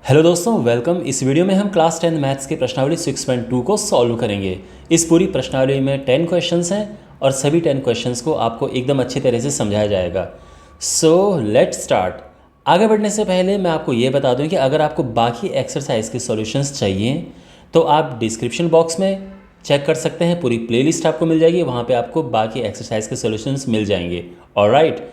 Hello दोस्तों, welcome. इस video में हम क्लास 10 मैथ्स के प्रश्नावली 6.2 को सॉल्व करेंगे। इस पूरी प्रश्नावली में 10 क्वेश्चंस हैं और सभी 10 क्वेश्चंस को आपको एकदम अच्छी तरह से समझाया जाएगा। So let's start. आगे बढ़ने से पहले मैं आपको ये बता दूं कि अगर आपको बाकी एक्सरसाइज के सॉल्यूशंस चाहिए तो आप डिस्क्रिप्शन बॉक्स में चेक कर सकते हैं। पूरी प्लेलिस्ट आपको मिल जाएगी, वहाँ पर आपको बाकी एक्सरसाइज के सॉल्यूशंस मिल जाएंगे। ऑलराइट।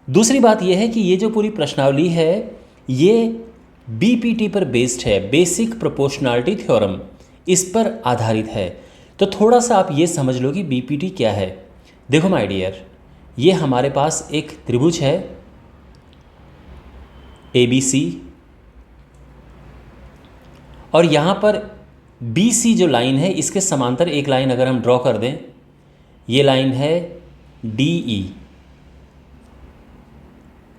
दूसरी बात यह है कि ये जो पूरी प्रश्नावली है ये बीपीटी पर बेस्ड है, बेसिक प्रोपोर्शनैलिटी थ्योरम, इस पर आधारित है। तो थोड़ा सा आप ये समझ लो कि बीपीटी क्या है। देखो माय डियर, ये हमारे पास एक त्रिभुज है एबीसी, और यहाँ पर बीसी जो लाइन है इसके समांतर एक लाइन अगर हम ड्रॉ कर दें, ये लाइन है डीई।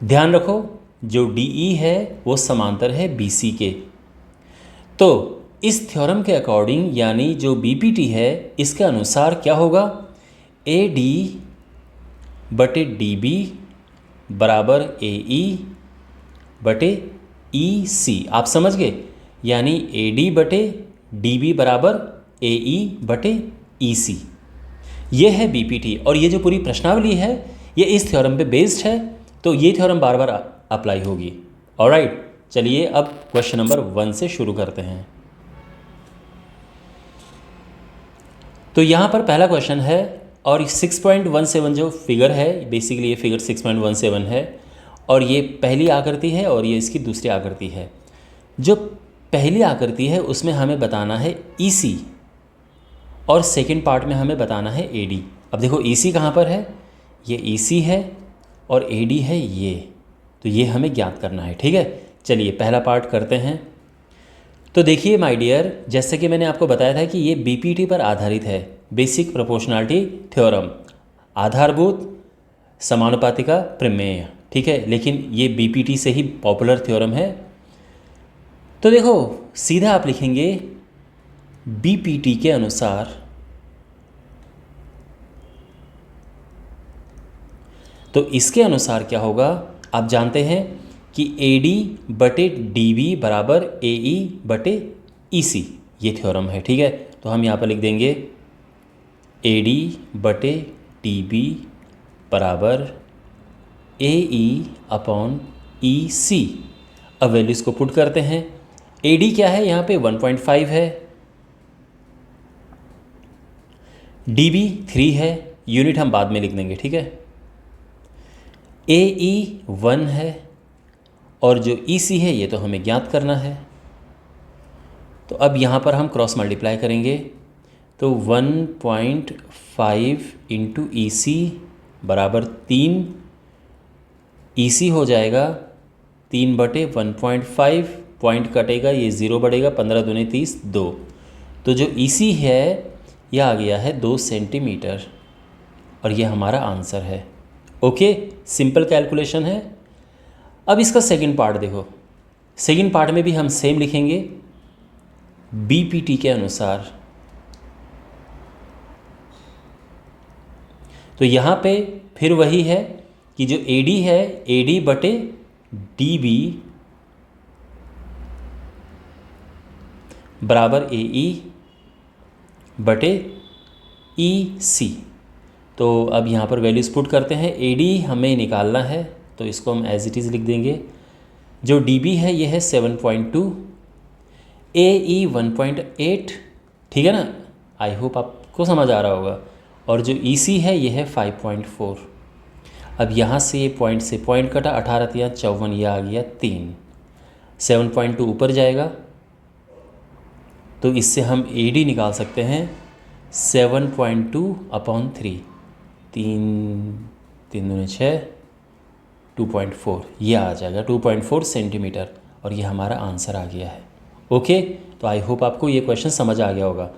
ध्यान रखो, जो DE है वो समांतर है BC के। तो इस थ्योरम के अकॉर्डिंग, यानी जो BPT है इसके अनुसार क्या होगा, AD बटे DB बराबर AE बटे EC। आप समझ गए, यानी AD बटे DB बराबर AE बटे EC। ये है BPT, और ये जो पूरी प्रश्नावली है ये इस थ्योरम पे बेस्ड है, तो ये थ्योरम बार बार अप्लाई होगी। ऑलराइट, चलिए अब क्वेश्चन नंबर 1 से शुरू करते हैं। तो यहाँ पर पहला क्वेश्चन है, और 6.17 जो फिगर है, बेसिकली ये फिगर 6.17 है, और ये पहली आकृति है और ये इसकी दूसरी आकृति है। जो पहली आकृति है उसमें हमें बताना है EC, और सेकेंड पार्ट में हमें बताना है AD। अब देखो EC कहाँ पर है, ये EC है और AD है ये, तो ये हमें ज्ञात करना है। ठीक है, चलिए पहला पार्ट करते हैं। तो देखिए माय डियर, जैसे कि मैंने आपको बताया था कि ये BPT पर आधारित है, बेसिक प्रोपोर्शनैलिटी थ्योरम, आधारभूत समानुपातिका प्रमेय। ठीक है, लेकिन ये BPT से ही पॉपुलर थ्योरम है। तो देखो सीधा आप लिखेंगे BPT के अनुसार, तो इसके अनुसार क्या होगा, आप जानते हैं कि AD बटे DB बराबर AE बटे EC, ये थ्योरम है। ठीक है, तो हम यहाँ पर लिख देंगे AD बटे DB बराबर AE अपॉन EC। अब वैल्यूज़ को पुट करते हैं। AD क्या है, यहाँ पे 1.5 है, DB 3 है, यूनिट हम बाद में लिख देंगे। ठीक है, AE 1 है, और जो EC है ये तो हमें ज्ञात करना है। तो अब यहाँ पर हम क्रॉस मल्टीप्लाई करेंगे, तो 1.5 इंटू EC बराबर 3, EC हो जाएगा 3 बटे 1.5, पॉइंट कटेगा, ये 0 बढ़ेगा, 15 दूनी 30, 2। तो जो EC है यह आ गया है 2 सेंटीमीटर, और ये हमारा आंसर है। ओके, सिंपल कैलकुलेशन है। अब इसका सेकंड पार्ट देखो, सेकंड पार्ट में भी हम सेम लिखेंगे BPT के अनुसार। तो यहाँ पे फिर वही है कि जो AD है, AD बटे DB बराबर AE बटे EC। तो अब यहाँ पर वैल्यूज़ पुट करते हैं। AD हमें निकालना है, तो इसको हम एज इट इज़ लिख देंगे। जो DB है ये है 7.2, AE 1.8। ठीक है ना, आई होप आपको समझ आ रहा होगा। और जो EC है ये है 5.4। अब यहाँ से ये पॉइंट से पॉइंट कटा, 18 तिया 54, ये आ गया 3। 7.2 ऊपर जाएगा, तो इससे हम AD निकाल सकते हैं 7.2 अपॉन 3, 3 दूनी 6, 2.4, ये आ जाएगा 2.4 सेंटीमीटर, और ये हमारा आंसर आ गया है। ओके, तो आई होप आपको ये क्वेश्चन समझ आ गया होगा।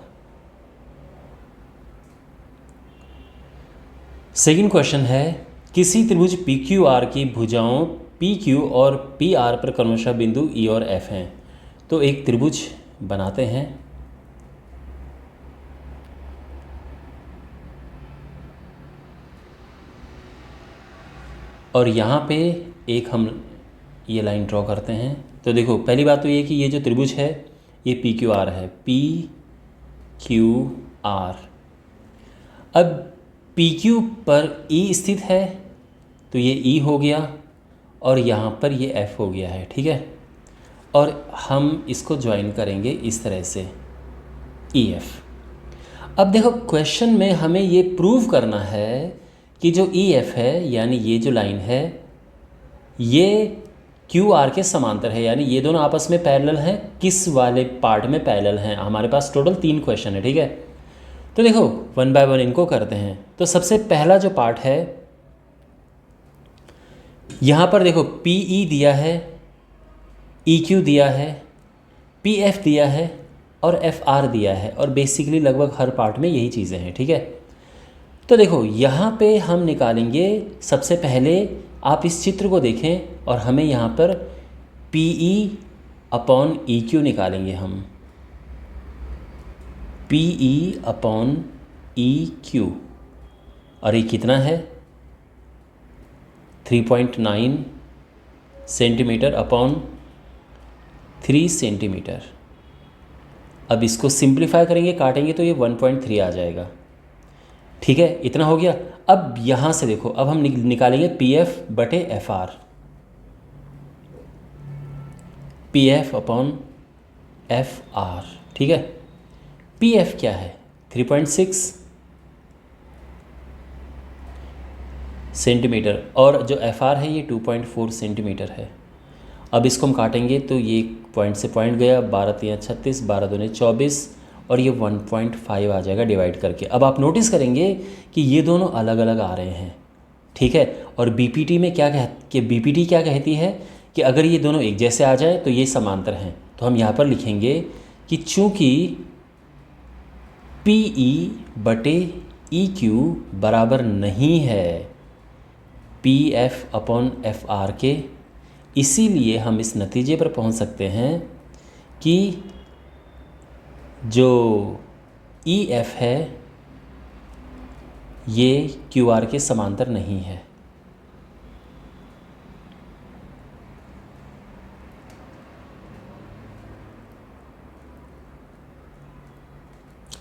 सेकंड क्वेश्चन है, किसी त्रिभुज PQR की भुजाओं PQ और PR पर क्रमशः बिंदु E और F हैं। तो एक त्रिभुज बनाते हैं, और यहाँ पे एक हम ये लाइन ड्रॉ करते हैं। तो देखो पहली बात तो ये कि ये जो त्रिभुज है ये पी क्यू आर है, पी क्यू आर। अब पी क्यू पर ई स्थित है तो ये ई हो गया और यहाँ पर ये एफ हो गया है, ठीक है। और हम इसको ज्वाइन करेंगे इस तरह से ई एफ। अब देखो क्वेश्चन में हमें ये प्रूव करना है कि जो ई एफ है यानी ये जो लाइन है ये क्यू आर के समांतर है, यानी ये दोनों आपस में पैरेलल हैं। किस वाले पार्ट में पैरेलल हैं? हमारे पास टोटल 3 क्वेश्चन है, ठीक है। तो देखो 1 बाय 1 इनको करते हैं। तो सबसे पहला जो पार्ट है यहाँ पर देखो पी ई दिया है, ई क्यू दिया है, पी एफ दिया है और एफ आर दिया है, और बेसिकली लगभग हर पार्ट में यही चीज़ें हैं, ठीक है। तो देखो यहाँ पे हम निकालेंगे सबसे पहले, आप इस चित्र को देखें और हमें यहाँ पर P E upon E Q निकालेंगे हम, P E upon E Q, और ये कितना है 3.9 सेंटीमीटर अपॉन 3 सेंटीमीटर। अब इसको सिंप्लीफाई करेंगे, काटेंगे तो ये 1.3 आ जाएगा, ठीक है। इतना हो गया। अब यहाँ से देखो, अब हम निकालेंगे पी एफ बटे F are, P F upon F R, ठीक है। पी एफ क्या है 3.6 सेंटीमीटर और जो एफ आर है ये 2.4 सेंटीमीटर है। अब इसको हम काटेंगे तो ये पॉइंट से पॉइंट गया, 12×3 = 36, 12×2 = 24 और ये 1.5 आ जाएगा डिवाइड करके। अब आप नोटिस करेंगे कि ये दोनों अलग अलग आ रहे हैं, ठीक है। और बीपीटी में बीपीटी क्या कहती है कि अगर ये दोनों एक जैसे आ जाए तो ये समांतर हैं। तो हम यहाँ पर लिखेंगे कि चूँकि पी ई बटे ई क्यू बराबर नहीं है P F upon F R के, इसीलिए हम इस नतीजे पर पहुंच सकते हैं कि जो ई एफ है ये क्यू आर के समांतर नहीं है।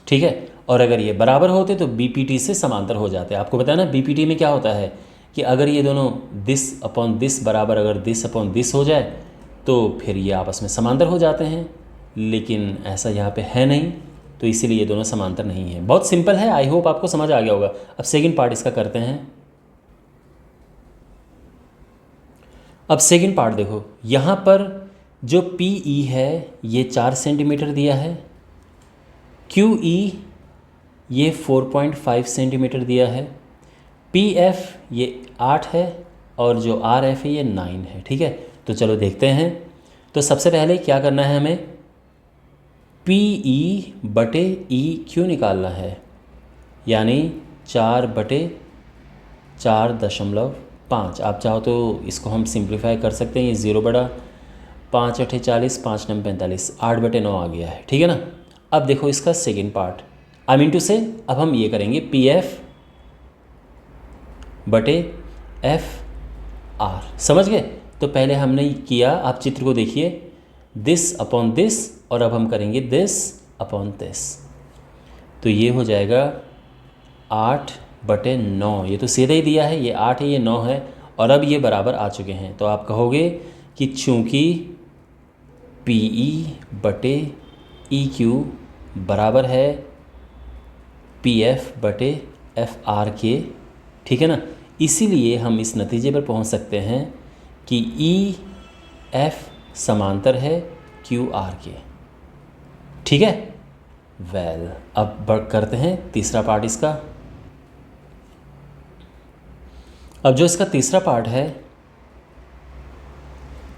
ठीक है। और अगर ये बराबर होते तो बीपीटी से समांतर हो जाते। आपको पता है ना बीपीटी में क्या होता है कि अगर ये दोनों दिस अपॉन दिस बराबर अगर दिस अपॉन दिस हो जाए तो फिर ये आपस में समांतर हो जाते हैं, लेकिन ऐसा यहाँ पे है नहीं, तो इसीलिए ये दोनों समांतर नहीं है। बहुत सिंपल है, आई होप आपको समझ आ गया होगा। अब सेकंड पार्ट इसका करते हैं। अब सेकंड पार्ट देखो, यहाँ पर जो पी ई है ये 4 सेंटीमीटर दिया है, क्यू ई ये 4.5 सेंटीमीटर दिया है, पी एफ ये 8 है और जो आर एफ है ये 9 है, ठीक है। तो चलो देखते हैं। तो सबसे पहले क्या करना है, हमें पी ई बटे ई क्यू निकालना है, यानी 4/4.5। आप चाहो तो इसको हम सिंप्लीफाई कर सकते हैं, ये 0/5 × 8 = 40, 5 × 9 = 45, 8/9 आ गया है, ठीक है ना। अब देखो इसका second part, I mean to say अब हम ये करेंगे पी एफ बटे एफ आर, समझ गए। तो पहले हमने किया, आप चित्र को देखिए, दिस अपॉन दिस, और अब हम करेंगे दिस अपॉन दिस। तो ये हो जाएगा 8/9। ये तो सीधे ही दिया है, ये 8 है ये 9 है, और अब ये बराबर आ चुके हैं। तो आप कहोगे कि चूँकि पी ई बटे ई क्यू बराबर है पी एफ बटे एफ आर के, ठीक है ना, इसीलिए हम इस नतीजे पर पहुंच सकते हैं कि ई एफ समांतर है क्यू आर के, ठीक है। वेल, अब करते हैं तीसरा पार्ट इसका। अब जो इसका तीसरा पार्ट है,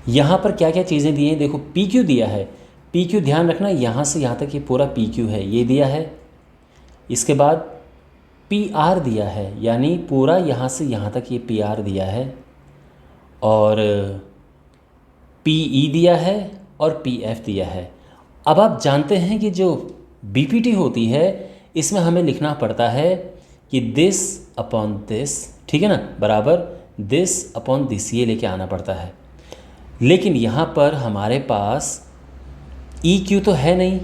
यहाँ पर क्या क्या चीज़ें दी हैं देखो। पी क्यू दिया है, पी क्यू ध्यान रखना यहाँ से यहाँ तक ये पूरा पी क्यू है, ये दिया है। इसके बाद पी आर दिया है, यानी पूरा यहाँ से यहाँ तक ये पी आर दिया है, और पी ई दिया है और पी एफ दिया है। अब आप जानते हैं कि जो बीपीटी होती है इसमें हमें लिखना पड़ता है कि दिस अपॉन दिस, ठीक है ना, बराबर दिस अपॉन दिस, ये लेके आना पड़ता है। लेकिन यहाँ पर हमारे पास ई क्यू तो है नहीं,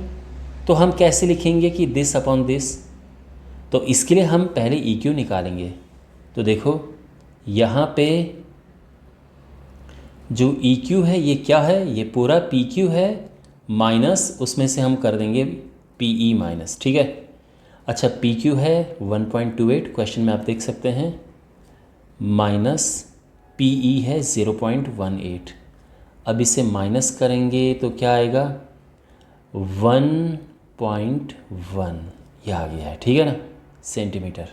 तो हम कैसे लिखेंगे कि दिस अपॉन दिस? तो इसके लिए हम पहले ई क्यू निकालेंगे। तो देखो यहाँ पे जो ई क्यू है ये क्या है, ये पूरा पी क्यू है माइनस उसमें से हम कर देंगे पी ई माइनस, ठीक है। अच्छा पी क्यू है 1.28, क्वेश्चन में आप देख सकते हैं, माइनस पी ई है 0.18। अब इसे माइनस करेंगे तो क्या आएगा 1.1, ये आ गया है, ठीक है ना, सेंटीमीटर।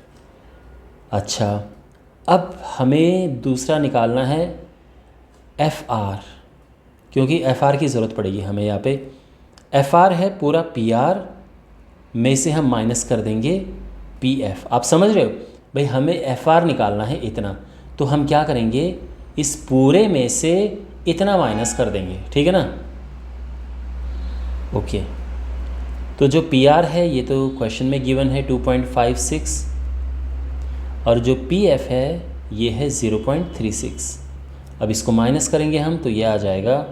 अच्छा अब हमें दूसरा निकालना है एफ आर, क्योंकि एफ आर की ज़रूरत पड़ेगी हमें यहाँ पे। एफ आर है पूरा पी आर में से हम माइनस कर देंगे पी एफ। आप समझ रहे हो भाई, हमें एफ आर निकालना है इतना, तो हम क्या करेंगे इस पूरे में से इतना माइनस कर देंगे, ठीक है ना। ओके तो जो पी आर है ये तो क्वेश्चन में गिवन है 2.56 और जो पी एफ है ये है 0.36। अब इसको माइनस करेंगे हम तो ये आ जाएगा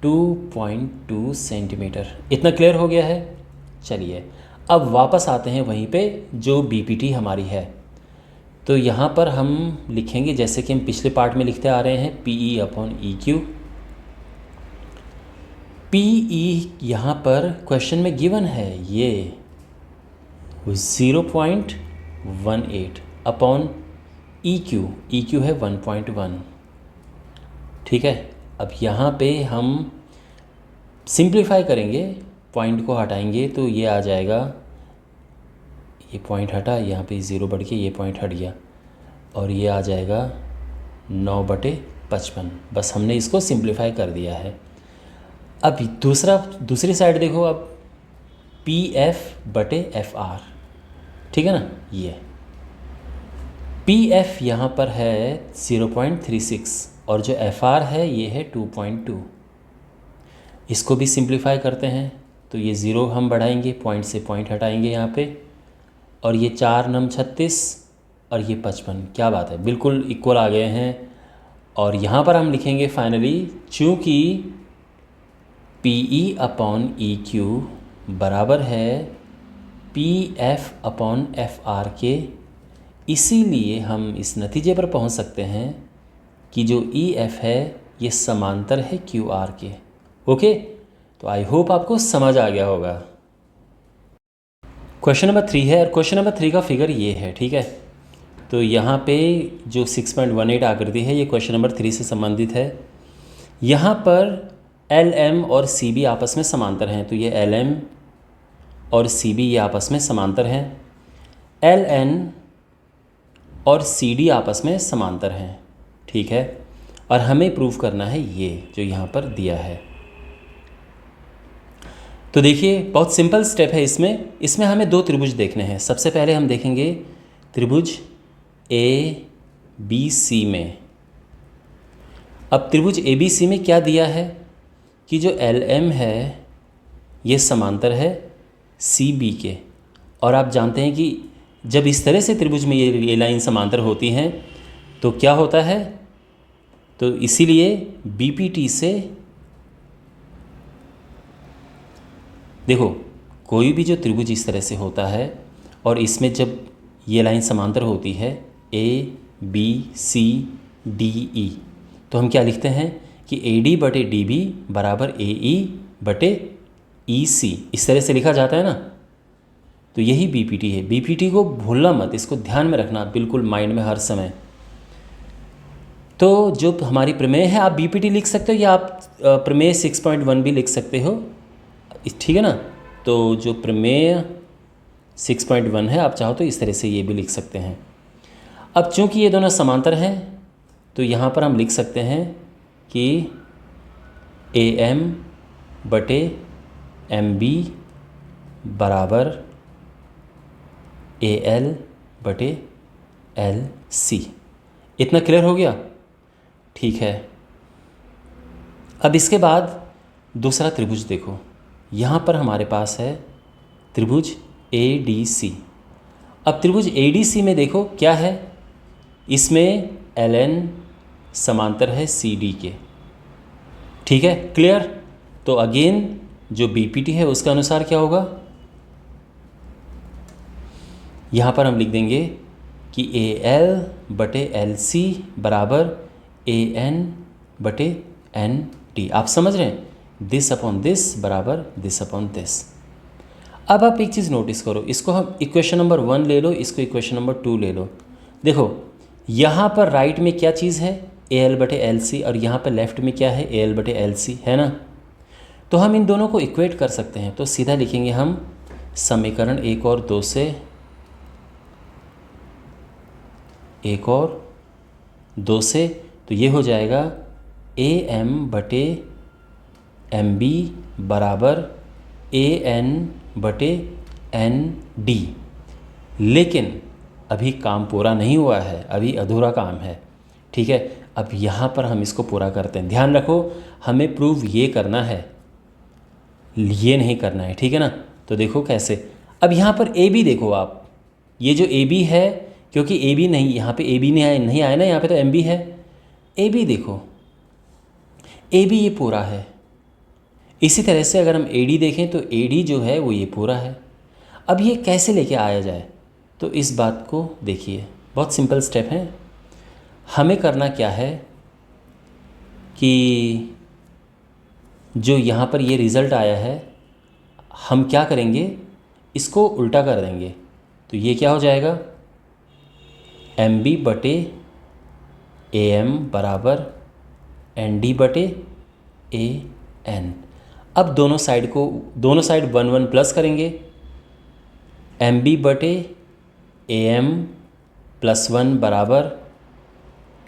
2.2 सेंटीमीटर। इतना क्लियर हो गया है। चलिए अब वापस आते हैं वहीं पे जो बीपीटी हमारी है। तो यहाँ पर हम लिखेंगे जैसे कि हम पिछले पार्ट में लिखते आ रहे हैं P E upon E Q. P E यहाँ पर क्वेश्चन में गिवन है ये 0.18 अपॉन ई क्यू है 1.1, ठीक है। अब यहाँ पे हम सिंप्लीफाई करेंगे, पॉइंट को हटाएंगे तो ये आ जाएगा, ये पॉइंट हटा, यहाँ पे 0 बढ़ के ये पॉइंट हट गया और ये आ जाएगा 9/55। बस हमने इसको सिंप्लीफाई कर दिया है। अब दूसरी साइड देखो, अब पी एफ बटे एफ आर, ठीक है ना। ये पी एफ यहाँ पर है 0.36 और जो एफ आर है ये है 2.2। इसको भी सिंप्लीफाई करते हैं तो ये 0 हम बढ़ाएंगे, पॉइंट से पॉइंट हटाएंगे यहाँ पे, और ये 4 9 36 और ये 55। क्या बात है, बिल्कुल इक्वल आ गए हैं। और यहाँ पर हम लिखेंगे फाइनली, चूँकि P E upon E Q बराबर है P F upon F R के, इसीलिए हम इस नतीजे पर पहुँच सकते हैं कि जो ई एफ है ये समांतर है क्यू आर के। ओके, तो आई होप आपको समझ आ गया होगा। क्वेश्चन नंबर 3 है और क्वेश्चन नंबर 3 का फिगर ये है, ठीक है। तो यहाँ पे जो 6.18 आकृति है ये क्वेश्चन नंबर 3 से संबंधित है। यहाँ पर एल एम और सी बी आपस में समांतर हैं, तो ये एल एम और सी बी ये आपस में समांतर हैं। एल एन और सी डी आपस में समांतर हैं, ठीक है। और हमें प्रूव करना है ये जो यहाँ पर दिया है। तो देखिए बहुत सिंपल स्टेप है इसमें हमें 2 त्रिभुज देखने हैं। सबसे पहले हम देखेंगे त्रिभुज ए बी सी में। अब त्रिभुज ए बी सी में क्या दिया है कि जो एल एम है ये समांतर है सी बी के, और आप जानते हैं कि जब इस तरह से त्रिभुज में ये लाइन समांतर होती हैं तो क्या होता है, तो इसीलिए बीपीटी से देखो कोई भी जो त्रिभुज इस तरह से होता है और इसमें जब ये लाइन समांतर होती है A B C D E, तो हम क्या लिखते हैं कि ए डी बटे डी बी बराबर ए ई बटे ई सी, इस तरह से लिखा जाता है ना। तो यही बीपीटी है। बीपीटी को भूलना मत, इसको ध्यान में रखना बिल्कुल माइंड में हर समय। तो जो हमारी प्रमेय है आप बीपीटी लिख सकते हो या आप प्रमेय 6.1 भी लिख सकते हो, ठीक है ना। तो जो प्रमेय 6.1 है आप चाहो तो इस तरह से ये भी लिख सकते हैं। अब चूंकि ये दोनों समांतर हैं तो यहाँ पर हम लिख सकते हैं कि ए एम बटे एम बी बराबर ए एल बटे एल सी। इतना क्लियर हो गया, ठीक है। अब इसके बाद दूसरा त्रिभुज देखो, यहाँ पर हमारे पास है त्रिभुज ए डी सी। अब त्रिभुज ए डी सी में देखो क्या है, इसमें एल एन समांतर है सी डी के, ठीक है, क्लियर। तो अगेन जो बीपीटी है उसके अनुसार क्या होगा, यहाँ पर हम लिख देंगे कि ए एल बटे एल सी बराबर ए एन बटे एन टी। आप समझ रहे हैं, दिस अपॉन दिस बराबर दिस अपॉन दिस। अब आप एक चीज़ नोटिस करो, इसको हम इक्वेशन नंबर 1 ले लो, इसको इक्वेशन नंबर 2 ले लो। देखो यहाँ पर राइट में क्या चीज़ है, ए एल बटे एल सी, और यहाँ पर लेफ्ट में क्या है, ए एल बटे एल सी, है ना। तो हम इन दोनों को इक्वेट कर सकते हैं। तो सीधा लिखेंगे हम समीकरण 1 और 2 से, 1 और 2 से, तो ये हो जाएगा ए एम बटे एम बी बराबर ए एन बटे एन डी। लेकिन अभी काम पूरा नहीं हुआ है, अभी अधूरा काम है, ठीक है। अब यहाँ पर हम इसको पूरा करते हैं। ध्यान रखो, हमें प्रूव ये करना है, ये नहीं करना है, ठीक है ना। तो देखो कैसे, अब यहाँ पर ए बी देखो आप, ये जो ए बी है, क्योंकि ए बी नहीं, यहाँ पे ए बी नहीं आया ना, यहाँ पे तो एम बी है। ए बी देखो, ए बी ये पूरा है। इसी तरह से अगर हम ए डी देखें तो ए डी जो है वो ये पूरा है। अब ये कैसे लेके आया जाए, तो इस बात को देखिए, बहुत सिंपल स्टेप है। हमें करना क्या है कि जो यहाँ पर ये रिज़ल्ट आया है, हम क्या करेंगे, इसको उल्टा कर देंगे। तो ये क्या हो जाएगा, एम बी बटे ए एम बराबर एन डी बटे ए एन। अब दोनों साइड 1 1 प्लस करेंगे, एम बी बटे ए एम प्लस 1 बराबर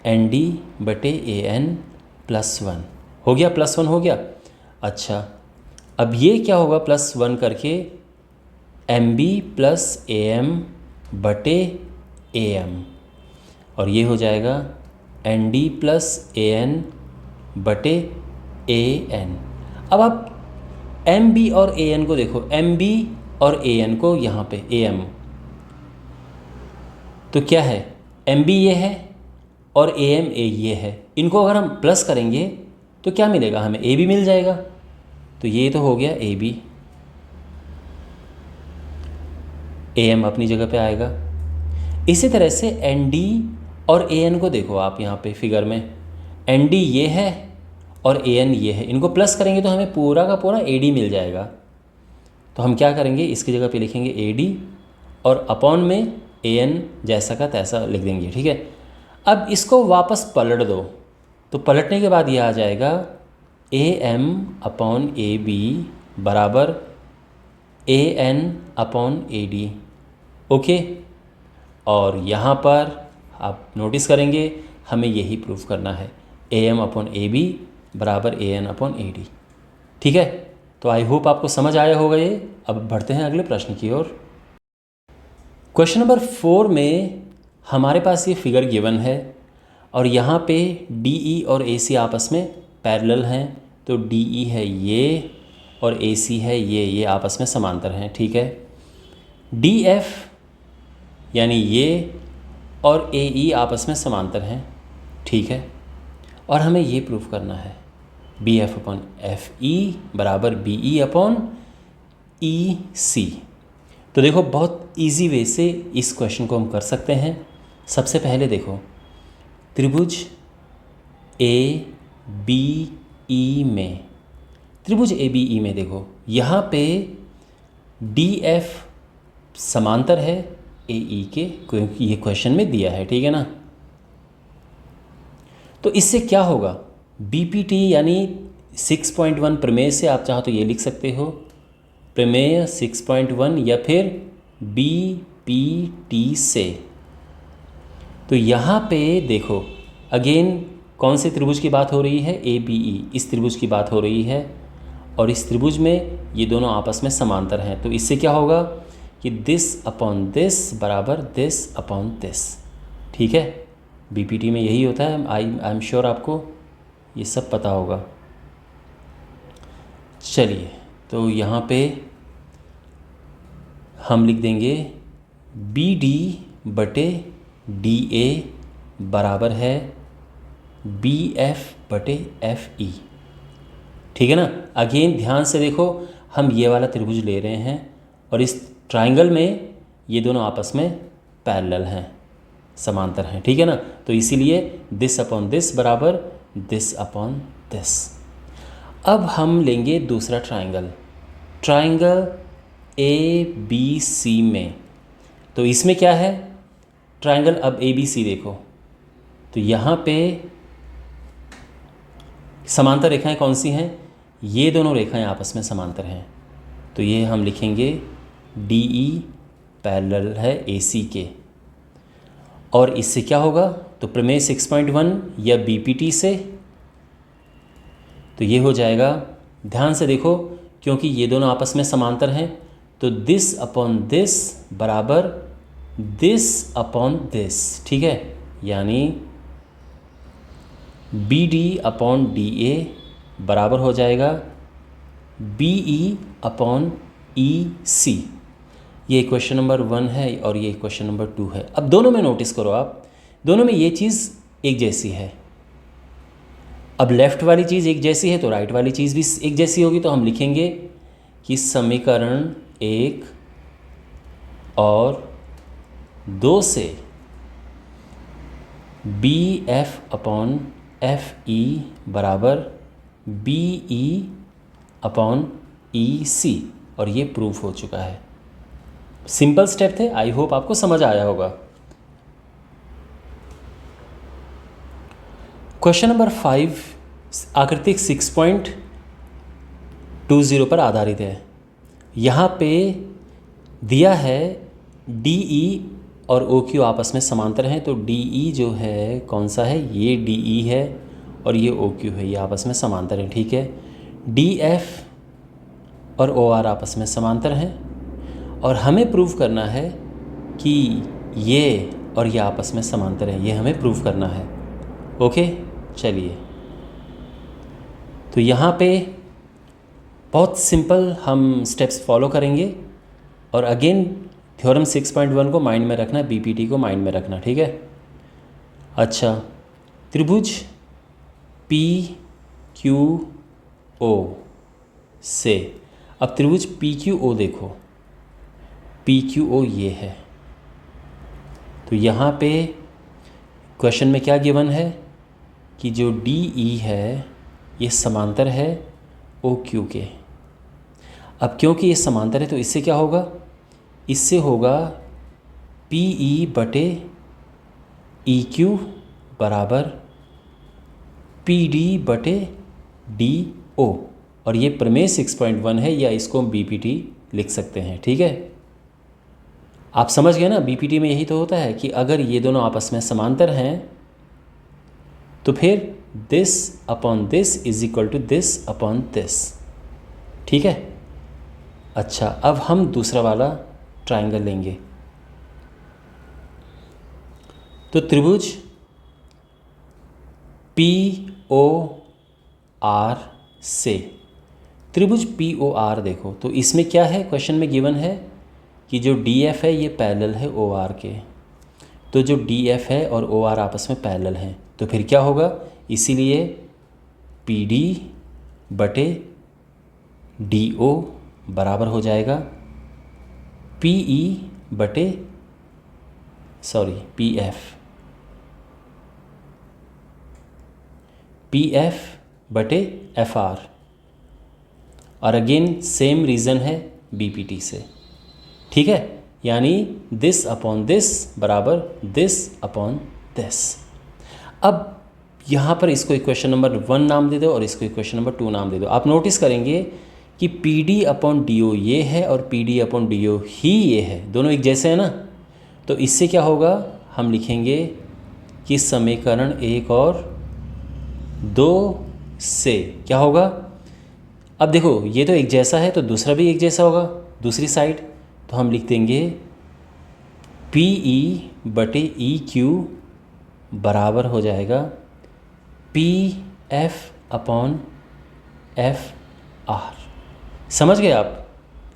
एन डी बटे ए एन प्लस 1। हो गया, प्लस 1 हो गया। अच्छा, अब ये क्या होगा, प्लस 1 करके M B plus A M बटे ए एम, और ये हो जाएगा N D plus A N बटे ए एन। अब आप एम बी और ए एन को देखो, एम बी और ए एन को यहाँ पे ए एम, तो क्या है, एम बी ये है और ए एम ए ये है। इनको अगर हम प्लस करेंगे तो क्या मिलेगा हमें, ए बी मिल जाएगा। तो ये तो हो गया ए बी, ए एम अपनी जगह पे आएगा। इसी तरह से एन डी और ए एन को देखो आप यहाँ पे फिगर में, एन डी ये है और ए एन ये है। इनको प्लस करेंगे तो हमें पूरा का पूरा ए डी मिल जाएगा। तो हम क्या करेंगे, इसकी जगह पे लिखेंगे ए डी और अपॉन में ए एन जैसा का तैसा लिख देंगे, ठीक है। अब इसको वापस पलट दो, तो पलटने के बाद ये आ जाएगा A M upon A B बराबर A N upon A D. Okay, और यहाँ पर आप नोटिस करेंगे हमें यही प्रूव करना है, A M upon A B बराबर A N upon A D. ठीक है, तो आई होप आपको समझ आया होगा ये। अब बढ़ते हैं अगले प्रश्न की ओर। क्वेश्चन नंबर 4 में हमारे पास ये फिगर गिवन है और यहाँ पे डी ई और ए सी आपस में पैरेलल हैं। तो डी ई है ये और ए सी है ये आपस में समांतर हैं। ठीक है, डी एफ यानी ये और ए ई आपस में समांतर हैं। ठीक है, और हमें ये प्रूफ करना है B F upon F E बराबर बी ई अपॉन ई सी। तो देखो बहुत इजी वे से इस क्वेश्चन को हम कर सकते हैं। सबसे पहले देखो त्रिभुज ए बी ई में, त्रिभुज ए बी ई में देखो यहाँ पे डी एफ समांतर है ए ई के, क्योंकि ये क्वेश्चन में दिया है। ठीक है ना, तो इससे क्या होगा, बीपीटी यानी 6.1 प्रमेय से आप चाहो तो ये लिख सकते हो प्रमेय 6.1 या फिर बीपीटी से। तो यहाँ पे देखो अगेन कौन से त्रिभुज की बात हो रही है, ए बी ई, इस त्रिभुज की बात हो रही है और इस त्रिभुज में ये दोनों आपस में समांतर हैं। तो इससे क्या होगा कि दिस अपॉन दिस बराबर दिस अपॉन दिस। ठीक है, बीपीटी में यही होता है। आई एम श्योर आपको ये सब पता होगा। चलिए, तो यहाँ पे हम लिख देंगे बी डी बटे डी ए बराबर है बी एफ बटे एफ ई। ठीक है ना। अगेन ध्यान से देखो, हम ये वाला त्रिभुज ले रहे हैं और इस ट्राइंगल में ये दोनों आपस में पैरेलल हैं, समांतर हैं, ठीक है ना। तो इसीलिए दिस अपॉन दिस बराबर दिस अपॉन दिस। अब हम लेंगे दूसरा ट्राइंगल, ट्राइंगल ABC में। तो इसमें क्या है, ट्राइंगल अब ABC देखो, तो यहाँ पे समांतर रेखाएं कौन सी हैं, ये दोनों रेखाएं आपस में समांतर हैं। तो ये हम लिखेंगे DE पैरेलल है AC के। और इससे क्या होगा, तो प्रमेय 6.1 या BPT से, तो ये हो जाएगा, ध्यान से देखो, क्योंकि ये दोनों आपस में समांतर हैं, तो दिस अपॉन दिस बराबर दिस अपॉन दिस, ठीक है। यानी BD अपॉन DA बराबर हो जाएगा BE अपॉन EC। ये क्वेश्चन नंबर 1 है और ये क्वेश्चन नंबर 2 है। अब दोनों में नोटिस करो आप, दोनों में ये चीज़ एक जैसी है। अब लेफ़्ट वाली चीज़ एक जैसी है तो राइट वाली चीज़ भी एक जैसी होगी। तो हम लिखेंगे कि समीकरण 1 और 2 से BF अपॉन FE बराबर BE अपॉन EC, और ये प्रूफ हो चुका है। सिंपल स्टेप थे, आई होप आपको समझ आया होगा। क्वेश्चन नंबर 5 आकृति 6.20 पर आधारित है। यहाँ पे दिया है DE और OQ आपस में समांतर हैं, तो DE जो है कौन सा है, ये DE है और ये OQ है, ये आपस में समांतर हैं, ठीक है। DF और OR आपस में समांतर हैं और हमें प्रूव करना है कि ये और ये आपस में समांतर हैं, ये हमें प्रूव करना है। ओके, चलिए, तो यहाँ पे बहुत सिंपल हम स्टेप्स फॉलो करेंगे। और अगेन थ्योरम 6.1 को माइंड में रखना, BPT को माइंड में रखना, ठीक है। अच्छा, त्रिभुज PQO से, अब त्रिभुज PQO देखो, PQO ये है। तो यहाँ पे क्वेश्चन में क्या गिवन है कि जो DE है ये समांतर है OQ के। अब क्योंकि ये समांतर है तो इससे क्या होगा, इससे होगा PE बटे EQ बराबर PD बटे DO, और ये प्रमेय 6.1 है, या इसको हम BPT लिख सकते हैं, ठीक है। आप समझ गए ना, BPT में यही तो होता है कि अगर ये दोनों आपस में समांतर हैं तो फिर this upon this is equal to this upon this, ठीक है। अच्छा, अब हम दूसरा वाला ट्राइंगल लेंगे। तो त्रिभुज POR से, त्रिभुज POR देखो, तो इसमें क्या है, क्वेश्चन में गिवन है कि जो DF है ये पैरेलल है OR के। तो जो DF है और OR आपस में पैरेलल हैं, तो फिर क्या होगा, इसीलिए PD बटे DO बराबर हो जाएगा PE बटे PF बटे FR। और अगेन सेम रीज़न है BPT से, ठीक है। यानी दिस अपॉन दिस बराबर दिस अपॉन दिस। अब यहाँ पर इसको इक्वेशन नंबर 1 नाम दे दो और इसको इक्वेशन नंबर 2 नाम दे दो। आप नोटिस करेंगे कि PD अपॉन DO ये है और PD अपॉन DO ही ये है, दोनों एक जैसे हैं ना। तो इससे क्या होगा, हम लिखेंगे कि समीकरण 1 और 2 से क्या होगा। अब देखो, ये तो एक जैसा है तो दूसरा भी एक जैसा होगा दूसरी साइड, तो हम लिख देंगे PE बटे EQ बराबर हो जाएगा PF अपॉन FR। समझ गए आप,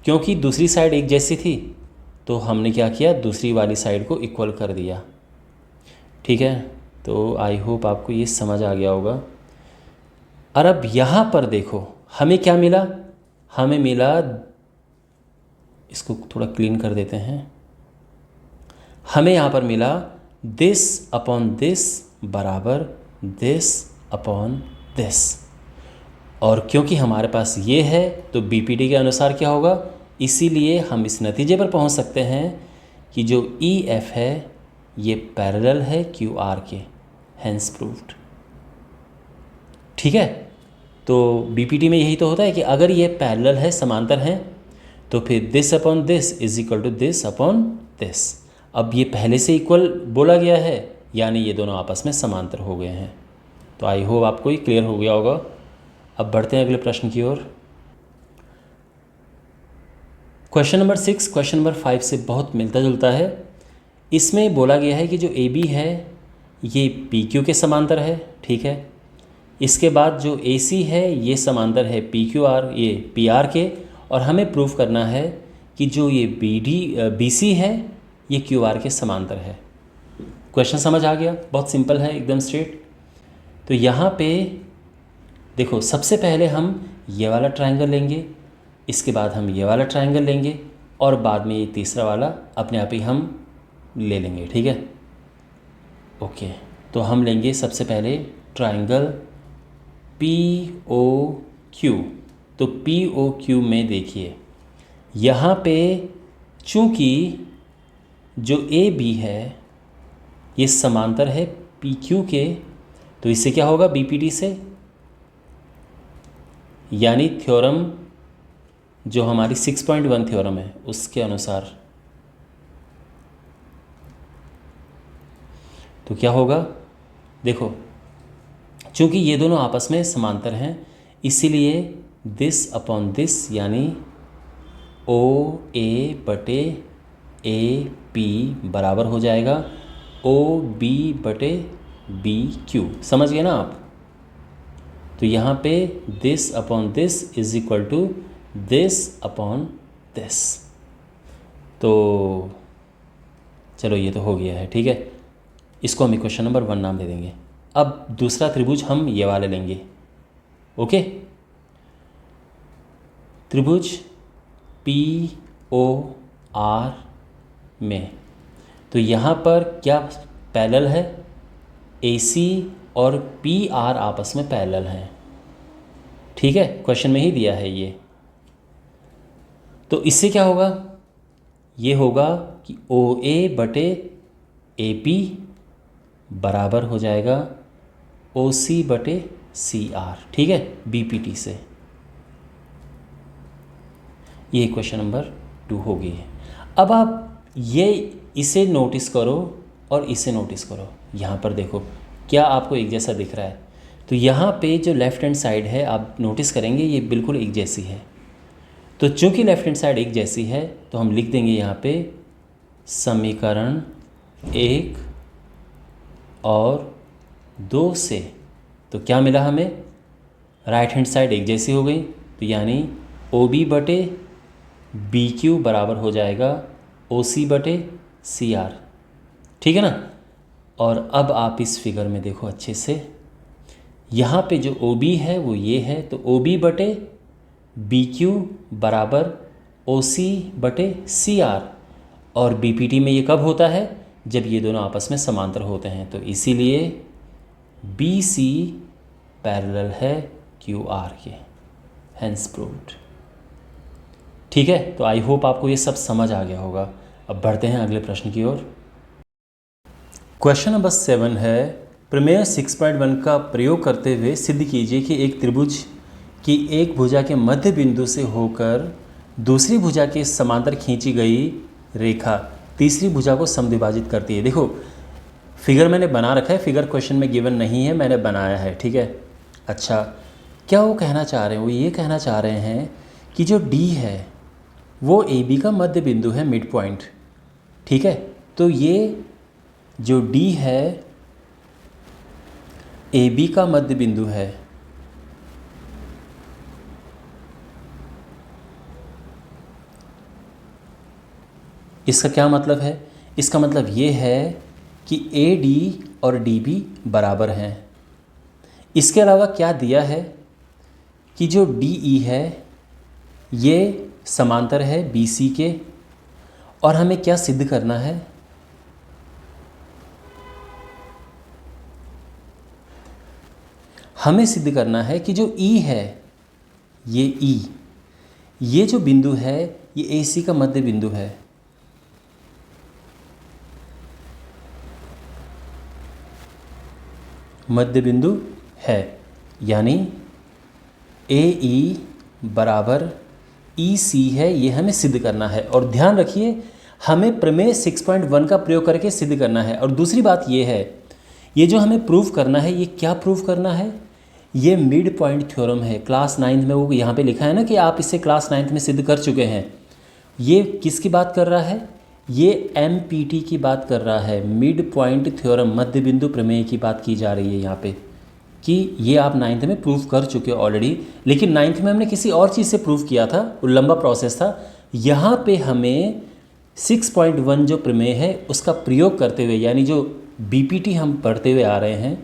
क्योंकि दूसरी साइड एक जैसी थी तो हमने क्या किया, दूसरी वाली साइड को इक्वल कर दिया, ठीक है। तो आई होप आपको ये समझ आ गया होगा। और अब यहाँ पर देखो, हमें क्या मिला, हमें मिला, इसको थोड़ा क्लीन कर देते हैं, हमें यहाँ पर मिला दिस अपॉन दिस बराबर दिस अपॉन दिस। और क्योंकि हमारे पास ये है तो बीपीटी के अनुसार क्या होगा, इसीलिए हम इस नतीजे पर पहुंच सकते हैं कि जो ई एफ है ये पैरेलल है क्यू आर के, हैंस प्रूव्ड। ठीक है, तो बीपीटी में यही तो होता है कि अगर ये पैरेलल है, समांतर हैं, तो फिर this upon this is equal to this upon this. अब ये पहले से इक्वल बोला गया है, यानी ये दोनों आपस में समांतर हो गए हैं। तो आई होप आपको ये क्लियर हो गया होगा। अब बढ़ते हैं अगले प्रश्न की ओर। क्वेश्चन नंबर 6 क्वेश्चन नंबर 5 से बहुत मिलता जुलता है। इसमें बोला गया है कि जो ए बी है ये पी क्यू के समांतर है। ठीक है, इसके बाद जो ए सी है ये समांतर है पी क्यू आर, ये पी आर के, और हमें प्रूफ करना है कि जो ये बी सी है ये क्यू आर के समांतर है। क्वेश्चन समझ आ गया, बहुत सिंपल है, एकदम स्ट्रेट। तो यहाँ पे देखो, सबसे पहले हम ये वाला ट्रायंगल लेंगे, इसके बाद हम ये वाला ट्रायंगल लेंगे, और बाद में ये तीसरा वाला अपने आप ही हम ले लेंगे। ठीक है, ओके। तो हम लेंगे सबसे पहले ट्रायंगल पी ओ क्यू। तो पी ओ क्यू में देखिए, यहाँ पे चूँकि जो ए बी है ये समांतर है पी क्यू के, तो इससे क्या होगा, बी पी डी से, यानी थ्योरम जो हमारी 6.1 थ्योरम है उसके अनुसार। तो क्या होगा, देखो, चूँकि ये दोनों आपस में समांतर हैं, इसीलिए दिस अपॉन दिस यानी ओ ए बटे ए पी बराबर हो जाएगा ओ बी बटे बी क्यू। समझ गए ना आप। तो यहाँ पे this upon this is equal to this upon this. तो चलो ये तो हो गया है। ठीक है, इसको हम इक्वेशन नंबर 1 नाम दे देंगे। अब दूसरा त्रिभुज हम ये वाले लेंगे। ओके, त्रिभुज पी ओ आर में, तो यहाँ पर क्या पैरेलल है, ए सी और पी आर आपस में पैरेलल हैं। ठीक है, क्वेश्चन में ही दिया है ये। तो इससे क्या होगा, ये होगा कि ओ ए बटे ए पी बराबर हो जाएगा ओ सी बटे सी आर। ठीक है, बी पी टी से। ये क्वेश्चन नंबर 2 हो गई है। अब आप ये इसे नोटिस करो और इसे नोटिस करो। यहाँ पर देखो क्या आपको एक जैसा दिख रहा है। तो यहाँ पे जो लेफ़्ट हैंड साइड है आप नोटिस करेंगे ये बिल्कुल एक जैसी है। तो चूँकि लेफ़्ट हैंड साइड एक जैसी है तो हम लिख देंगे यहाँ पे समीकरण 1 और 2 से। तो क्या मिला हमें, राइट हैंड साइड एक जैसी हो गई, तो यानी ओ बी बटे बी क्यू बराबर हो जाएगा ओ सी बटे सी आर। ठीक है ना। और अब आप इस फिगर में देखो अच्छे से, यहाँ पे जो ओ बी है वो ये है, तो ओ बी बटे बी क्यू बराबर ओ सी बटे सी आर। और बी पी टी में ये कब होता है, जब ये दोनों आपस में समांतर होते हैं। तो इसीलिए बी सी पैरेलल है क्यू आर के, हैंस प्रूव्ड। ठीक है, तो आई होप आपको ये सब समझ आ गया होगा। अब बढ़ते हैं अगले प्रश्न की ओर। क्वेश्चन नंबर 7 है, प्रमेय 6.1 का प्रयोग करते हुए सिद्ध कीजिए कि एक त्रिभुज की एक भुजा के मध्य बिंदु से होकर दूसरी भुजा के समांतर खींची गई रेखा तीसरी भुजा को समद्विभाजित करती है। देखो फिगर मैंने बना रखा है, फिगर क्वेश्चन में गिवन नहीं है, मैंने बनाया है। ठीक है, अच्छा, क्या वो कहना चाह रहे हैं, वो ये कहना चाह रहे हैं कि जो डी है वो ए बी का मध्य बिंदु है, मिड पॉइंट। ठीक है, तो ये जो डी है ए बी का मध्य बिंदु है। इसका क्या मतलब है, इसका मतलब ये है कि ए डी और डी बी बराबर हैं। इसके अलावा क्या दिया है कि जो डी ई है ये समांतर है बी सी के, और हमें क्या सिद्ध करना है, हमें सिद्ध करना है कि जो ई है ये ई, ये जो बिंदु है ये ए सी का मध्य बिंदु है। मध्य बिंदु है, यानी ए ई बराबर ई सी है, ये हमें सिद्ध करना है। और ध्यान रखिए हमें प्रमेय 6.1 का प्रयोग करके सिद्ध करना है। और दूसरी बात ये है, ये जो हमें प्रूव करना है, ये क्या प्रूव करना है, ये मिड पॉइंट थ्योरम है। क्लास 9th में वो यहाँ पे लिखा है ना कि आप इसे क्लास 9th में सिद्ध कर चुके हैं। ये किसकी बात कर रहा है, ये MPT की बात कर रहा है, मिड पॉइंट थ्योरम, मध्य बिंदु प्रमेय की बात की जा रही है यहाँ पे, कि ये आप 9th में प्रूव कर चुके हो ऑलरेडी। लेकिन 9th में हमने किसी और चीज़ से प्रूव किया था, वो लंबा प्रोसेस था। यहाँ पे हमें 6.1 जो प्रमेय है उसका प्रयोग करते हुए, यानी जो BPT हम पढ़ते हुए आ रहे हैं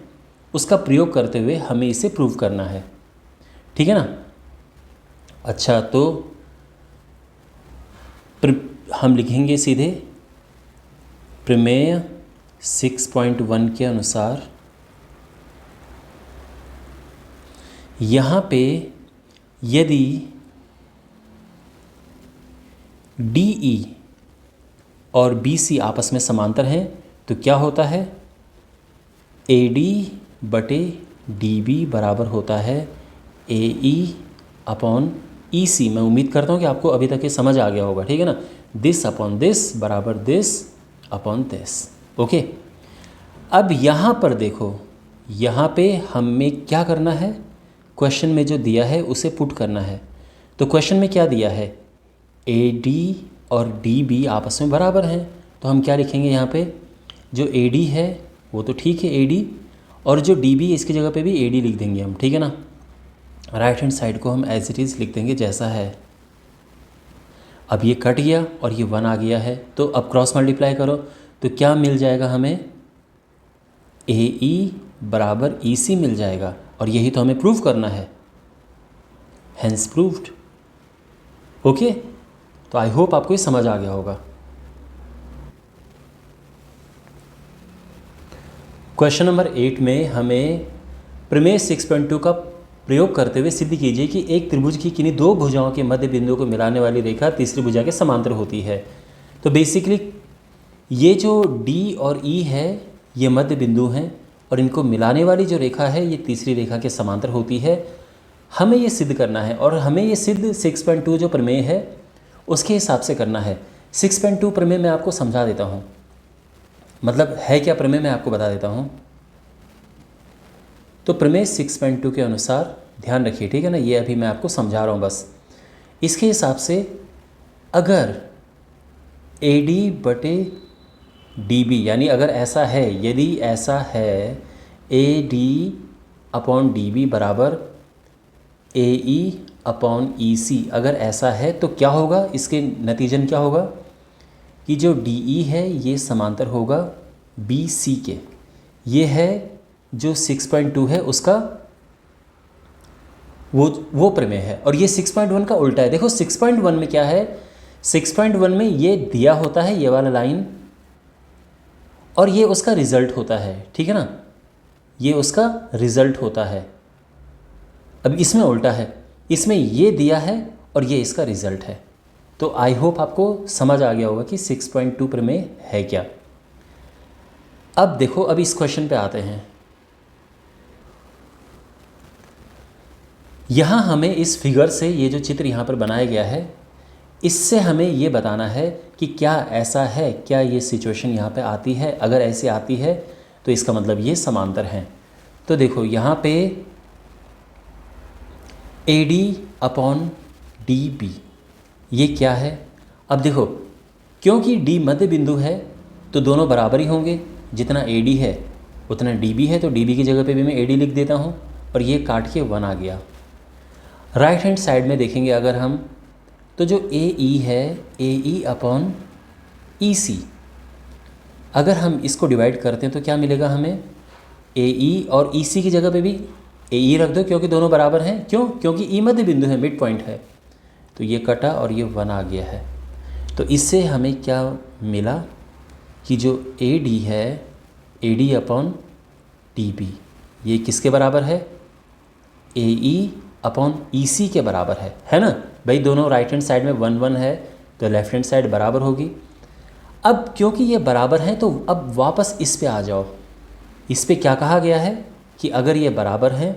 उसका प्रयोग करते हुए हमें इसे प्रूव करना है, ठीक है ना। अच्छा, तो हम लिखेंगे सीधे प्रमेय 6.1 के अनुसार यहाँ पे यदि DE और BC आपस में समांतर हैं तो क्या होता है, AD बटे DB बराबर होता है AE अपॉन EC। मैं उम्मीद करता हूँ कि आपको अभी तक ये समझ आ गया होगा, ठीक है ना। दिस अपॉन दिस बराबर दिस अपॉन दिस, ओके। अब यहाँ पर देखो, यहाँ पे हमें क्या करना है, क्वेश्चन में जो दिया है उसे पुट करना है। तो क्वेश्चन में क्या दिया है, AD और DB आपस में बराबर हैं, तो हम क्या लिखेंगे यहाँ पे, जो AD है वो तो ठीक है AD, और जो DB इसकी जगह पे भी AD लिख देंगे हम, ठीक है ना। राइट हैंड साइड को हम एज इट इज़ लिख देंगे जैसा है। अब ये कट गया और ये 1 आ गया है, तो अब क्रॉस मल्टीप्लाई करो तो क्या मिल जाएगा हमें, AE बराबर EC मिल जाएगा। और यही तो हमें प्रूव करना है, हैंस प्रूव्ड, ओके। तो आई होप आपको ये समझ आ गया होगा। क्वेश्चन नंबर 8 में हमें प्रमेय 6.2 का प्रयोग करते हुए सिद्ध कीजिए कि एक त्रिभुज की किन्हीं दो भुजाओं के मध्य बिंदुओं को मिलाने वाली रेखा तीसरी भुजा के समांतर होती है। तो बेसिकली ये जो D और E है ये मध्य बिंदु हैं, और इनको मिलाने वाली जो रेखा है ये तीसरी रेखा के समांतर होती है। हमें ये सिद्ध करना है, और हमें ये सिद्ध 6.2 जो प्रमेय है उसके हिसाब से करना है। 6.2 प्रमेय मैं आपको समझा देता हूँ, मतलब है क्या प्रमेय मैं आपको बता देता हूँ। तो प्रमेय 6.2 के अनुसार ध्यान रखिए, ठीक है ना, ये अभी मैं आपको समझा रहा हूँ बस। इसके हिसाब से अगर AD बटे DB, यानी अगर ऐसा है, यदि ऐसा है AD अपॉन DB बराबर AE अपॉन EC, अगर ऐसा है तो क्या होगा, इसके नतीजन क्या होगा कि जो DE है ये समांतर होगा BC के। ये है जो 6.2 है उसका वो प्रमेय है, और ये 6.1 का उल्टा है। देखो 6.1 में क्या है, 6.1 में ये दिया होता है ये वाला लाइन, और ये उसका रिजल्ट होता है, ठीक है ना, ये उसका रिजल्ट होता है। अब इसमें उल्टा है, इसमें ये दिया है और ये इसका रिजल्ट है। तो आई होप आपको समझ आ गया होगा कि 6.2 प्रमेय है क्या। अब देखो, अब इस क्वेश्चन पे आते हैं। यहाँ हमें इस फिगर से, ये जो चित्र यहाँ पर बनाया गया है, इससे हमें ये बताना है कि क्या ऐसा है, क्या ये सिचुएशन यहाँ पे आती है। अगर ऐसी आती है तो इसका मतलब ये समांतर हैं। तो देखो यहाँ पे AD अपॉन DB ये क्या है। अब देखो, क्योंकि D मध्य बिंदु है तो दोनों बराबर ही होंगे, जितना AD है उतना DB है, तो DB की जगह पे भी मैं AD लिख देता हूँ, और ये काट के 1 आ गया। राइट हैंड साइड में देखेंगे अगर हम, तो जो AE है AE अपॉन EC, अगर हम इसको डिवाइड करते हैं तो क्या मिलेगा हमें, AE और EC की जगह पे भी ए ई रख दो क्योंकि दोनों बराबर हैं। क्यों? क्योंकि ई मध्य बिंदु है, मिड पॉइंट है। तो ये कटा और ये 1 आ गया है। तो इससे हमें क्या मिला कि जो ए डी है, A D upon D B, ये किसके बराबर है? ए ई अपॉन ई सी के बराबर है ना भाई। दोनों राइट हैंड साइड में 1 1 है तो लेफ्ट हैंड साइड बराबर होगी। अब क्योंकि ये बराबर हैं तो अब वापस इस पे आ जाओ। इस पे क्या कहा गया है कि अगर ये बराबर हैं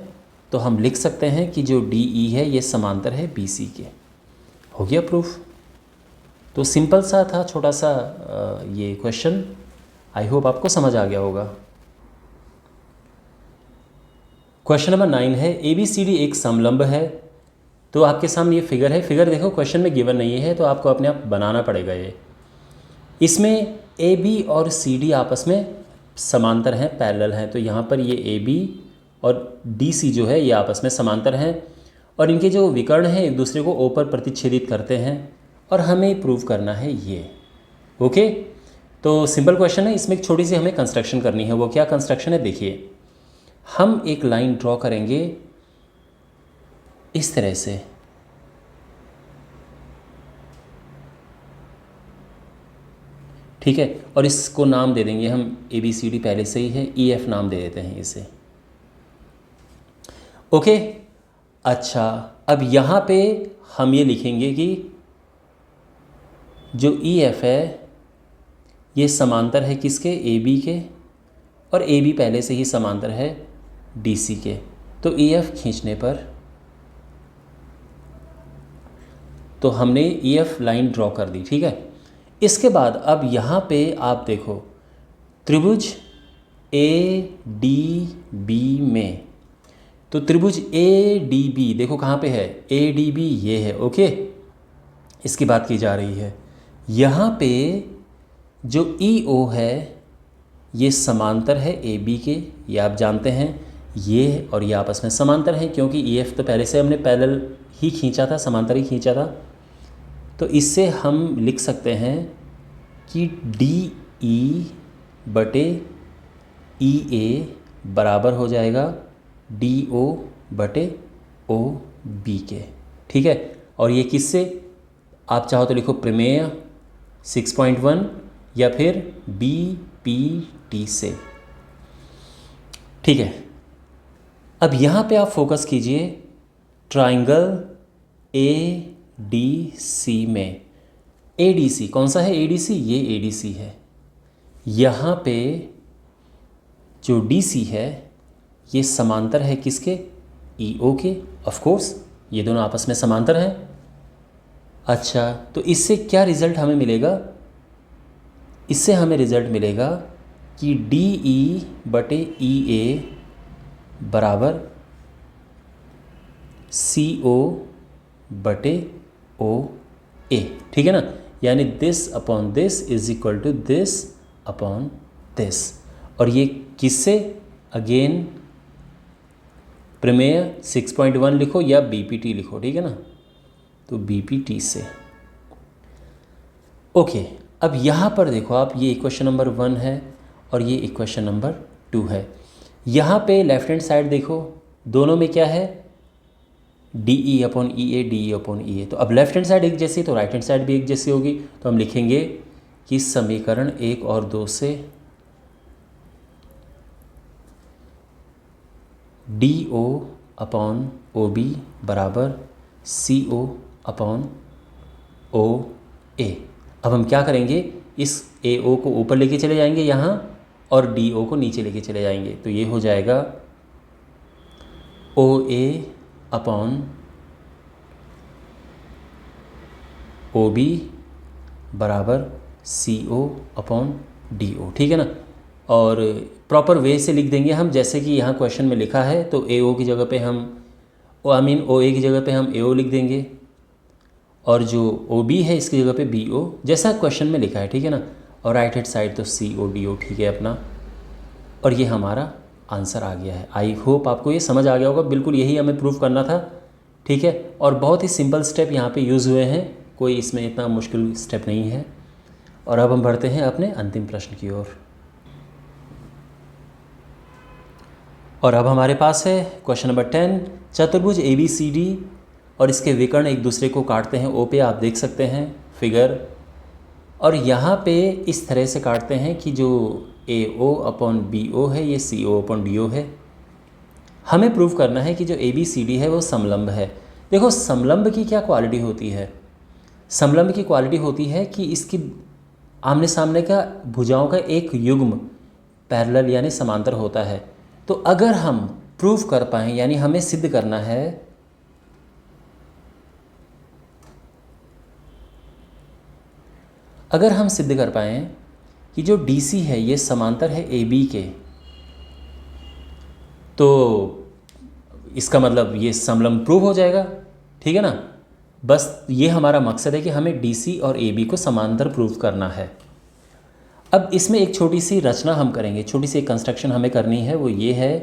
तो हम लिख सकते हैं कि जो डी ई है ये समांतर है बी सी के। हो गया प्रूफ। तो सिंपल सा था, छोटा सा ये क्वेश्चन। आई होप आपको समझ आ गया होगा। क्वेश्चन नंबर 9 है, ए बी सी डी एक समलंब है। तो आपके सामने ये फिगर है। फिगर देखो क्वेश्चन में गिवन नहीं है तो आपको अपने आप बनाना पड़ेगा ये। इसमें ए बी और सी डी आपस में समांतर हैं, पैरेलल हैं। तो यहाँ पर ये ए बी और डी सी जो है ये आपस में समांतर हैं और इनके जो विकर्ण हैं एक दूसरे को ओ पर प्रतिच्छेदित करते हैं और हमें प्रूव करना है ये। ओके, तो सिंपल क्वेश्चन है। इसमें एक छोटी सी हमें कंस्ट्रक्शन करनी है। वो क्या कंस्ट्रक्शन है देखिए। हम एक लाइन ड्रॉ करेंगे इस तरह से। ठीक है, और इसको नाम दे देंगे हम ए बी सी डी, पहले से ही है, ई एफ नाम दे देते हैं इसे। ओके, अच्छा अब यहाँ पे हम ये लिखेंगे कि जो ई एफ है ये समांतर है किसके? ए बी के, और ए बी पहले से ही समांतर है डी सी के। तो ई एफ खींचने पर तो हमने ई एफ लाइन ड्रॉ कर दी। ठीक है, इसके बाद अब यहाँ पे आप देखो त्रिभुज ए डी बी में, तो त्रिभुज ए डी बी देखो कहाँ पे है? ए डी बी ये है। ओके, इसकी बात की जा रही है। यहाँ पे जो ई ओ है ये समांतर है ए बी के, ये आप जानते हैं। ये और ये आपस में समांतर हैं क्योंकि ई एफ तो पहले से हमने पैरेलल ही खींचा था, समांतर ही खींचा था। तो इससे हम लिख सकते हैं कि डी ई बटे ई ए बराबर हो जाएगा डी ओ बटे ओ बी के। ठीक है, और ये किससे? आप चाहो तो लिखो प्रमेय 6.1 या फिर बी पी टी से। ठीक है, अब यहाँ पे आप फोकस कीजिए ट्राइंगल ए डी सी में। ए डी सी कौन सा है? ए डी सी, ये ए डी सी है। यहाँ पे जो डी सी है ये समांतर है किसके? ई ओ के। ऑफ कोर्स ये दोनों आपस में समांतर हैं। अच्छा, तो इससे क्या रिजल्ट हमें मिलेगा? इससे हमें रिजल्ट मिलेगा कि डी ई बटे ई ए बराबर सी ओ बटे ओ ए। ठीक है ना, यानी this upon this is equal to this upon this. और ये किससे? अगेन प्रमेय 6.1 लिखो या बीपीटी लिखो। ठीक है ना, तो बीपीटी से। ओके, अब यहाँ पर देखो आप, ये इक्वेशन नंबर 1 है और ये इक्वेशन नंबर 2 है। यहाँ पे लेफ्ट हैंड साइड देखो, दोनों में क्या है? डी ई अपॉन ई ए, डी ई अपॉन ई ए। तो अब लेफ्ट हैंड साइड एक जैसी तो राइट हैंड साइड भी एक जैसी होगी। तो हम लिखेंगे कि समीकरण 1 और 2 से D O upon O B बराबर सी ओ अपॉन ओ ए। अब हम क्या करेंगे? इस ए ओ को ऊपर लेके चले जाएंगे यहाँ और डी ओ को नीचे लेके चले जाएंगे। तो ये हो जाएगा ओ ए अपॉन ओ बी बराबर C O upon D O. ठीक है ना, और प्रॉपर वे से लिख देंगे हम, जैसे कि यहाँ क्वेश्चन में लिखा है। तो ए ओ की जगह पे हम ओ ए की जगह पे हम ए ओ लिख देंगे और जो ओ बी है इसकी जगह पे बी ओ, जैसा क्वेश्चन में लिखा है। ठीक है ना, और राइट हैंड साइड तो सी ओ डी ओ। ठीक है अपना, और ये हमारा आंसर आ गया है। आई होप आपको ये समझ आ गया होगा। बिल्कुल यही हमें प्रूव करना था। ठीक है, और बहुत ही सिंपल स्टेप यहाँ पे यूज़ हुए हैं, कोई इसमें इतना मुश्किल स्टेप नहीं है। और अब हम बढ़ते हैं अपने अंतिम प्रश्न की ओर। और अब हमारे पास है क्वेश्चन नंबर 10। चतुर्भुज ABCD और इसके विकर्ण एक दूसरे को काटते हैं ओ पे, आप देख सकते हैं फिगर। और यहाँ पे इस तरह से काटते हैं कि जो AO अपॉन BO है ये CO अपॉन DO है। हमें प्रूव करना है कि जो ABCD है वो समलंब है। देखो समलंब की क्या क्वालिटी होती है? समलंब की क्वालिटी होती है कि इसकी आमने सामने का भुजाओं का एक युग्म पैरेलल यानी समांतर होता है। तो अगर हम प्रूव कर पाएँ, यानी हमें सिद्ध करना है अगर हम सिद्ध कर पाएँ कि जो DC है ये समांतर है AB के, तो इसका मतलब ये समलंब प्रूव हो जाएगा। ठीक है ना? बस ये हमारा मकसद है कि हमें DC और AB को समांतर प्रूव करना है। अब इसमें एक छोटी सी रचना हम करेंगे, छोटी सी एक कंस्ट्रक्शन हमें करनी है। वो ये है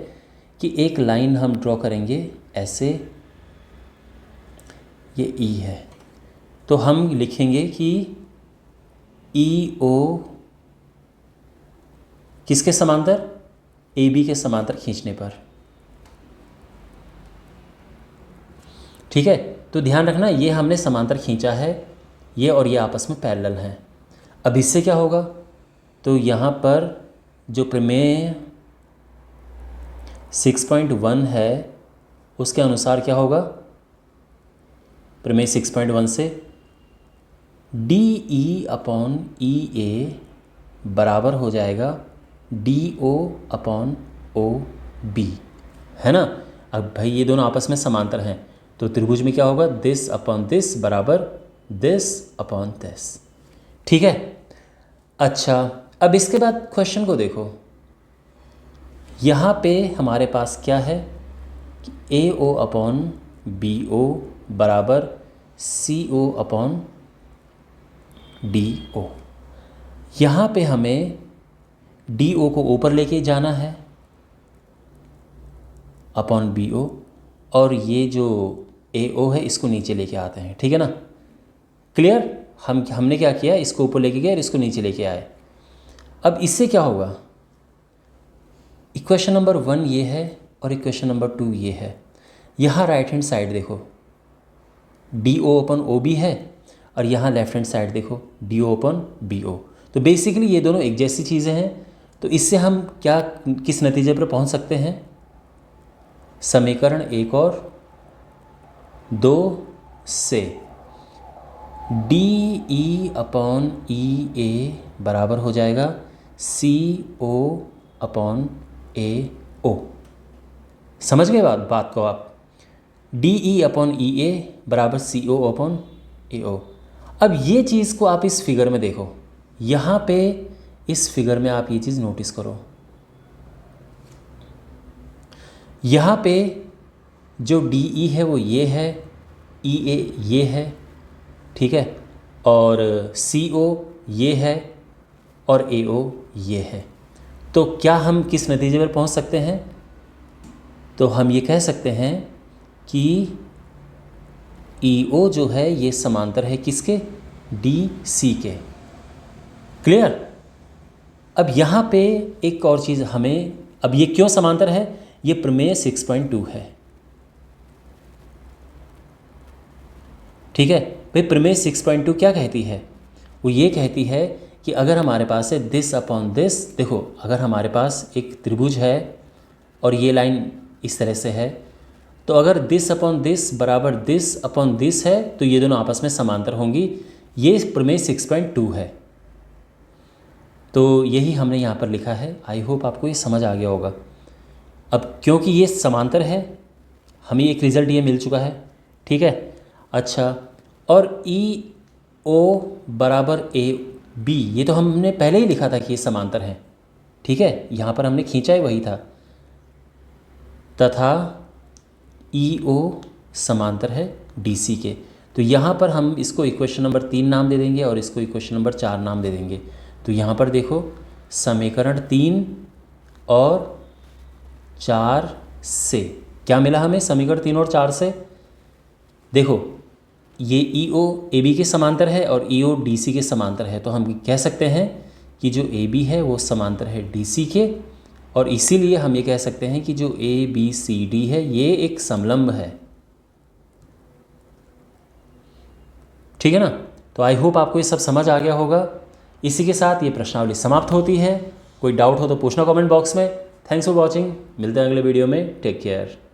कि एक लाइन हम ड्रॉ करेंगे ऐसे, ये E है, तो हम लिखेंगे कि EO किसके समांतर? AB के समांतर खींचने पर। ठीक है, तो ध्यान रखना ये हमने समांतर खींचा है, ये और ये आपस में पैरेलल हैं। अब इससे क्या होगा? तो यहाँ पर जो प्रमेय 6.1 है उसके अनुसार क्या होगा? प्रमेय 6.1 से DE अपॉन EA बराबर हो जाएगा DO अपॉन OB, है ना? अब भाई ये दोनों आपस में समांतर हैं, तो त्रिभुज में क्या होगा? दिस अपॉन दिस बराबर दिस अपॉन दिस। ठीक है। अच्छा, अब इसके बाद क्वेश्चन को देखो। यहाँ पे हमारे पास क्या है कि AO अपॉन BO बराबर CO अपॉन DO। यहाँ पे हमें DO को ऊपर लेके जाना है अपॉन BO, और ये जो AO है इसको नीचे लेके आते हैं। ठीक है ना? क्लियर? हमने क्या किया? इसको ऊपर लेके गए और इसको नीचे लेके आए। अब इससे क्या होगा? इक्वेशन नंबर 1 ये है और इक्वेशन नंबर 2 ये है। यहाँ राइट हैंड साइड देखो DO अपन OB है, और यहाँ लेफ्ट हैंड साइड देखो DO अपन BO। तो बेसिकली ये दोनों एक जैसी चीज़ें हैं। तो इससे हम क्या किस नतीजे पर पहुँच सकते हैं? समीकरण 1 और 2 से DE अपॉन EA बराबर हो जाएगा CO अपॉन AO। समझ गए बात को आप? DE अपॉन EA बराबर CO अपॉन AO। अब ये चीज़ को आप इस फिगर में देखो, यहाँ पे इस फिगर में आप ये चीज़ नोटिस करो। यहाँ पे जो DE है वो ये है, EA ये है, ठीक है, और CO ये है और AO ये है। तो क्या हम किस नतीजे पर पहुँच सकते हैं? तो हम ये कह सकते हैं कि EO जो है ये समांतर है किसके? DC के। क्लियर? अब यहाँ पे एक और चीज़ हमें, अब ये क्यों समांतर है? ये प्रमेय 6.2 है। ठीक है भाई, प्रमेय 6.2 क्या कहती है? वो ये कहती है कि अगर हमारे पास है दिस अपॉन दिस, देखो अगर हमारे पास एक त्रिभुज है और ये लाइन इस तरह से है, तो अगर दिस अपॉन दिस बराबर दिस अपॉन दिस है तो ये दोनों आपस में समांतर होंगी। ये प्रमेय 6.2 है। तो यही हमने यहाँ पर लिखा है। आई होप आपको ये समझ आ गया होगा। अब क्योंकि ये समांतर है, हमें एक रिज़ल्ट ये मिल चुका है। ठीक है। अच्छा, और EO बराबर AB, ये तो हमने पहले ही लिखा था कि ये समांतर है। ठीक है, यहाँ पर हमने खींचा ही वही था, तथा EO समांतर है DC के। तो यहाँ पर हम इसको इक्वेशन नंबर 3 नाम दे देंगे और इसको इक्वेशन नंबर 4 नाम दे देंगे। तो यहाँ पर देखो समीकरण 3 और 4 से क्या मिला हमें? समीकरण 3 और 4 से देखो ये EO AB के समांतर है और EO DC के समांतर है। तो हम कह सकते हैं कि जो AB है वो समांतर है DC के और इसीलिए हम ये कह सकते हैं कि जो ABCD है ये एक समलंब है। ठीक है ना। तो आई होप आपको ये सब समझ आ गया होगा। इसी के साथ ये प्रश्नावली समाप्त होती है। कोई डाउट हो तो पूछना कमेंट बॉक्स में। Thanks for watching. मिलते हैं अगले वीडियो में। Take care.